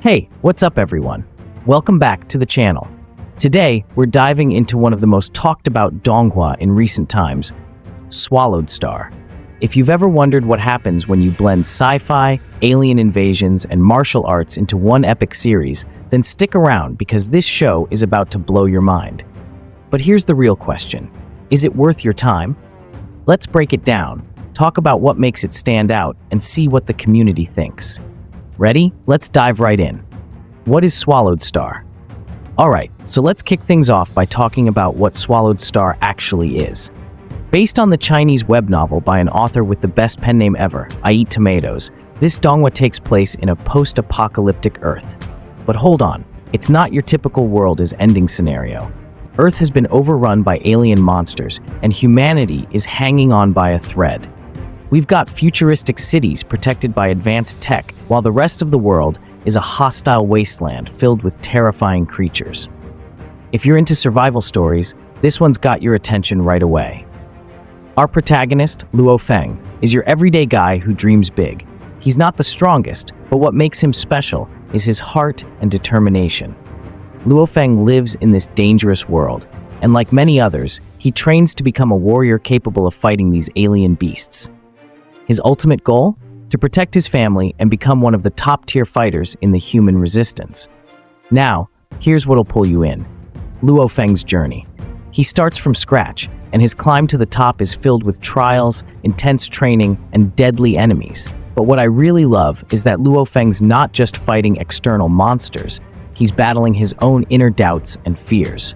Hey, what's up everyone? Welcome back to the channel. Today, we're diving into one of the most talked about Donghua in recent times, Swallowed Star. If you've ever wondered what happens when you blend sci-fi, alien invasions, and martial arts into one epic series, then stick around because this show is about to blow your mind. But here's the real question. Is it worth your time? Let's break it down, talk about what makes it stand out, and see what the community thinks. Ready? Let's dive right in. What is Swallowed Star? Alright, so let's kick things off by talking about what Swallowed Star actually is. Based on the Chinese web novel by an author with the best pen name ever, I Eat Tomatoes, this Donghua takes place in a post-apocalyptic Earth. But hold on, it's not your typical world is ending scenario. Earth has been overrun by alien monsters, and humanity is hanging on by a thread. We've got futuristic cities protected by advanced tech, while the rest of the world is a hostile wasteland filled with terrifying creatures. If you're into survival stories, this one's got your attention right away. Our protagonist, Luo Feng, is your everyday guy who dreams big. He's not the strongest, but what makes him special is his heart and determination. Luo Feng lives in this dangerous world, and like many others, he trains to become a warrior capable of fighting these alien beasts. His ultimate goal? To protect his family and become one of the top-tier fighters in the human resistance. Now, here's what'll pull you in. Luo Feng's journey. He starts from scratch, and his climb to the top is filled with trials, intense training, and deadly enemies. But what I really love is that Luo Feng's not just fighting external monsters, he's battling his own inner doubts and fears.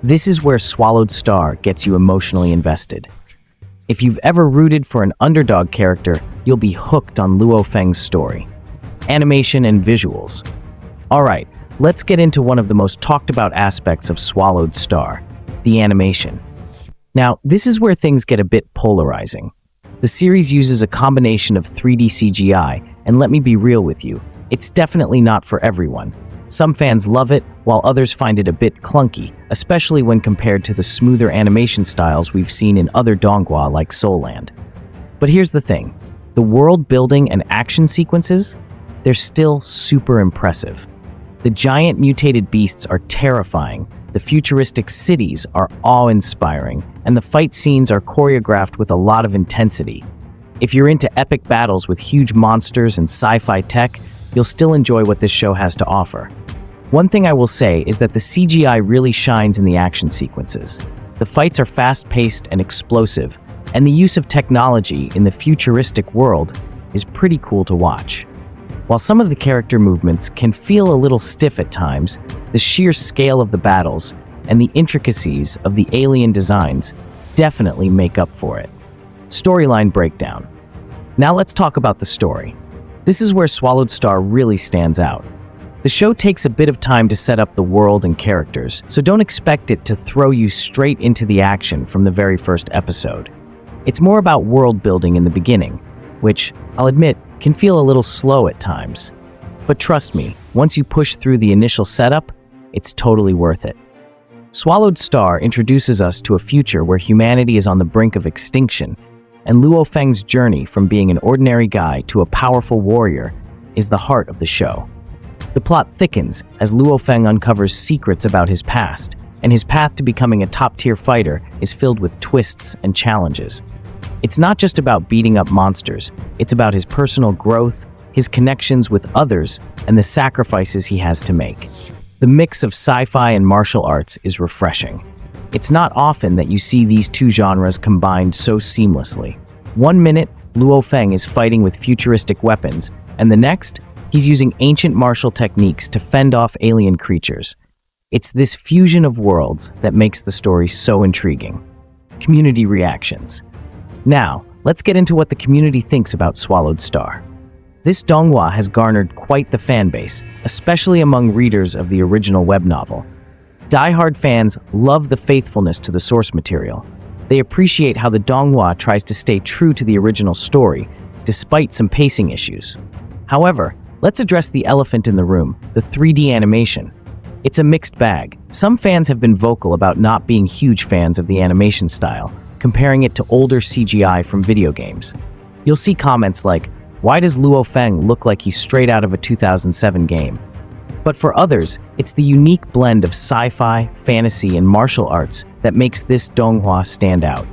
This is where Swallowed Star gets you emotionally invested. If you've ever rooted for an underdog character, you'll be hooked on Luo Feng's story. Animation and visuals. Alright, let's get into one of the most talked about aspects of Swallowed Star, the animation. Now, this is where things get a bit polarizing. The series uses a combination of 3D CGI, and let me be real with you, it's definitely not for everyone. Some fans love it, while others find it a bit clunky, especially when compared to the smoother animation styles we've seen in other Donghua like Soul Land. But here's the thing, the world building and action sequences, they're still super impressive. The giant mutated beasts are terrifying, the futuristic cities are awe-inspiring, and the fight scenes are choreographed with a lot of intensity. If you're into epic battles with huge monsters and sci-fi tech, you'll still enjoy what this show has to offer. One thing I will say is that the CGI really shines in the action sequences. The fights are fast-paced and explosive, and the use of technology in the futuristic world is pretty cool to watch. While some of the character movements can feel a little stiff at times, the sheer scale of the battles and the intricacies of the alien designs definitely make up for it. Storyline breakdown. Now let's talk about the story. This is where Swallowed Star really stands out. The show takes a bit of time to set up the world and characters, so don't expect it to throw you straight into the action from the very first episode. It's more about world building in the beginning, which, I'll admit, can feel a little slow at times. But trust me, once you push through the initial setup, it's totally worth it. Swallowed Star introduces us to a future where humanity is on the brink of extinction, and Luo Feng's journey from being an ordinary guy to a powerful warrior is the heart of the show. The plot thickens as Luo Feng uncovers secrets about his past, and his path to becoming a top-tier fighter is filled with twists and challenges. It's not just about beating up monsters, it's about his personal growth, his connections with others, and the sacrifices he has to make. The mix of sci-fi and martial arts is refreshing. It's not often that you see these two genres combined so seamlessly. One minute, Luo Feng is fighting with futuristic weapons, and the next, he's using ancient martial techniques to fend off alien creatures. It's this fusion of worlds that makes the story so intriguing. Community reactions. Now, let's get into what the community thinks about Swallowed Star. This Donghua has garnered quite the fan base, especially among readers of the original web novel. Die-hard fans love the faithfulness to the source material. They appreciate how the Donghua tries to stay true to the original story, despite some pacing issues. However, let's address the elephant in the room, the 3D animation. It's a mixed bag. Some fans have been vocal about not being huge fans of the animation style, comparing it to older CGI from video games. You'll see comments like, Why does Luo Feng look like he's straight out of a 2007 game? But for others, it's the unique blend of sci-fi, fantasy, and martial arts that makes this Donghua stand out.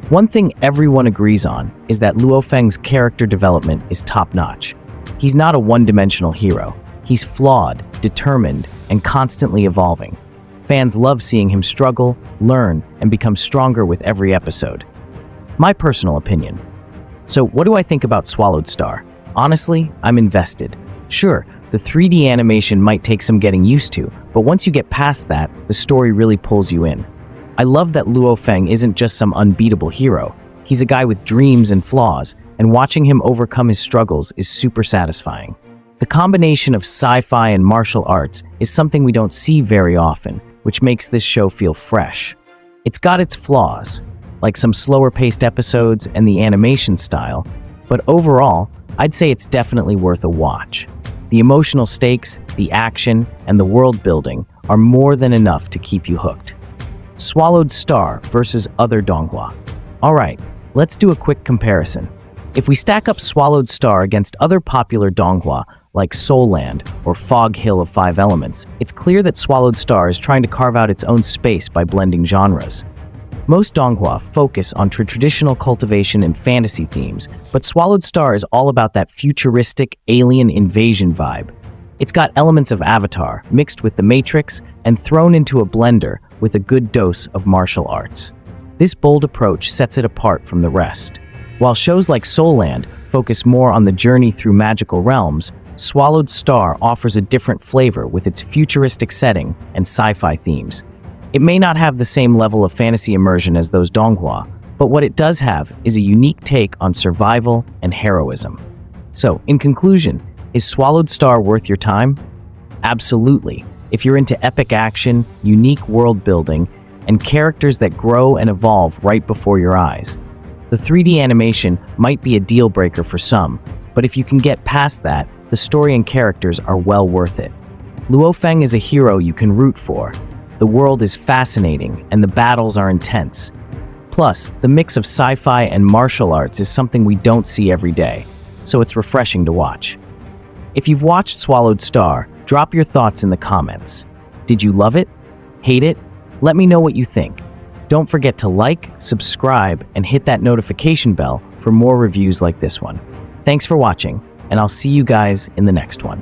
One thing everyone agrees on is that Luo Feng's character development is top-notch. He's not a one-dimensional hero. He's flawed, determined, and constantly evolving. Fans love seeing him struggle, learn, and become stronger with every episode. My personal opinion. So what do I think about Swallowed Star? Honestly, I'm invested. Sure, the 3D animation might take some getting used to, but once you get past that, the story really pulls you in. I love that Luo Feng isn't just some unbeatable hero. He's a guy with dreams and flaws, and watching him overcome his struggles is super satisfying. The combination of sci-fi and martial arts is something we don't see very often, which makes this show feel fresh. It's got its flaws, like some slower-paced episodes and the animation style, but overall, I'd say it's definitely worth a watch. The emotional stakes, the action, and the world building are more than enough to keep you hooked. Swallowed Star versus other Donghua. Alright, let's do a quick comparison. If we stack up Swallowed Star against other popular Donghua, like Soul Land or Fog Hill of Five Elements, it's clear that Swallowed Star is trying to carve out its own space by blending genres. Most Donghua focus on traditional cultivation and fantasy themes, but Swallowed Star is all about that futuristic alien invasion vibe. It's got elements of Avatar mixed with The Matrix and thrown into a blender with a good dose of martial arts. This bold approach sets it apart from the rest. While shows like Soul Land focus more on the journey through magical realms, Swallowed Star offers a different flavor with its futuristic setting and sci-fi themes. It may not have the same level of fantasy immersion as those Donghua, but what it does have is a unique take on survival and heroism. So, in conclusion, is Swallowed Star worth your time? Absolutely. If you're into epic action, unique world building, and characters that grow and evolve right before your eyes. The 3D animation might be a deal breaker for some, but if you can get past that, the story and characters are well worth it. Luo Feng is a hero you can root for. The world is fascinating, and the battles are intense. Plus, the mix of sci-fi and martial arts is something we don't see every day, so it's refreshing to watch. If you've watched Swallowed Star, drop your thoughts in the comments. Did you love it? Hate it? Let me know what you think. Don't forget to like, subscribe, and hit that notification bell for more reviews like this one. Thanks for watching, and I'll see you guys in the next one.